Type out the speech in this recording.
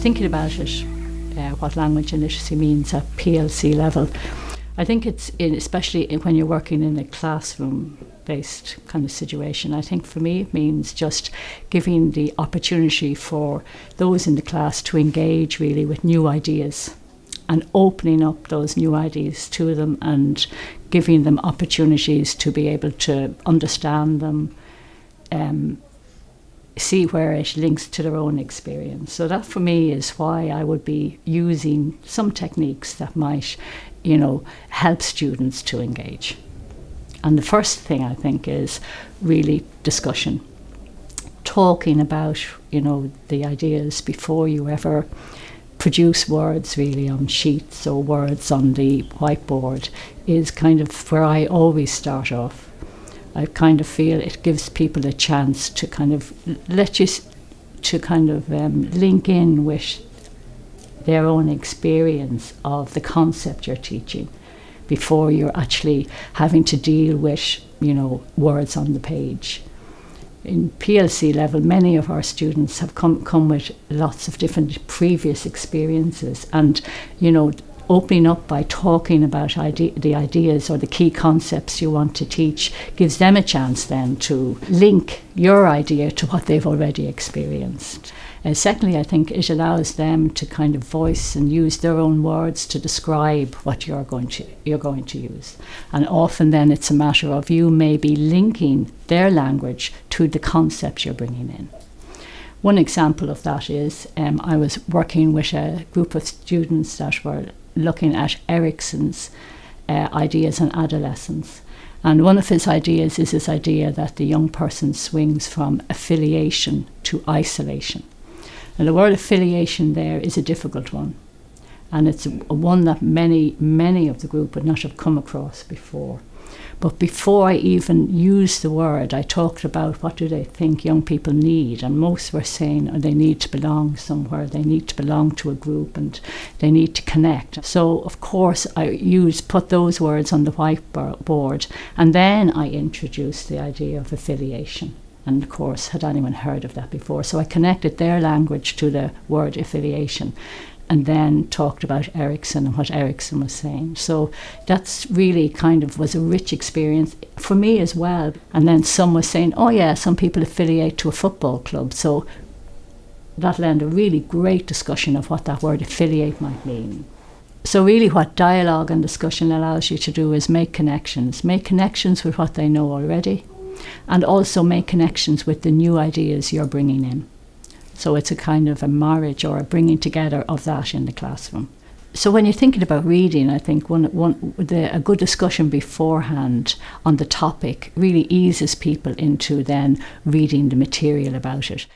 thinking about it, what language and literacy means at PLC level, I think especially when you're working in a classroom-based kind of situation, I think for me it means just giving the opportunity for those in the class to engage really with new ideas and opening up those new ideas to them and giving them opportunities to be able to understand them, see where it links to their own experience. So that for me is why I would be using some techniques that might, help students to engage. And the first thing I think is really discussion. Talking about, the ideas before you ever produce words really on sheets or words on the whiteboard is kind of where I always start off. I kind of feel it gives people a chance to kind of link in with their own experience of the concept you're teaching before you're actually having to deal with, words on the page. In PLC level, many of our students have come with lots of different previous experiences, and opening up by talking about the ideas or the key concepts you want to teach gives them a chance then to link your idea to what they've already experienced. And secondly, I think it allows them to kind of voice and use their own words to describe what you're going to use. And often then it's a matter of you maybe linking their language to the concept you're bringing in. One example of that is I was working with a group of students that were looking at Erickson's ideas on adolescence. And one of his ideas is this idea that the young person swings from affiliation to isolation. And the word affiliation there is a difficult one. And it's one that many of the group would not have come across before. But before I even used the word, I talked about what do they think young people need. And most were saying they need to belong somewhere, they need to belong to a group, and they need to connect. So, of course, I put those words on the whiteboard, and then I introduced the idea of affiliation. And of course, had anyone heard of that before? So I connected their language to the word affiliation and then talked about Erickson and what Erickson was saying. So that's really was a rich experience for me as well. And then some was saying, oh yeah, some people affiliate to a football club. So that led a really great discussion of what that word affiliate might mean. So really what dialogue and discussion allows you to do is make connections with what they know already, and also make connections with the new ideas you're bringing in. So it's a kind of a marriage or a bringing together of that in the classroom. So when you're thinking about reading, I think a good discussion beforehand on the topic really eases people into then reading the material about it.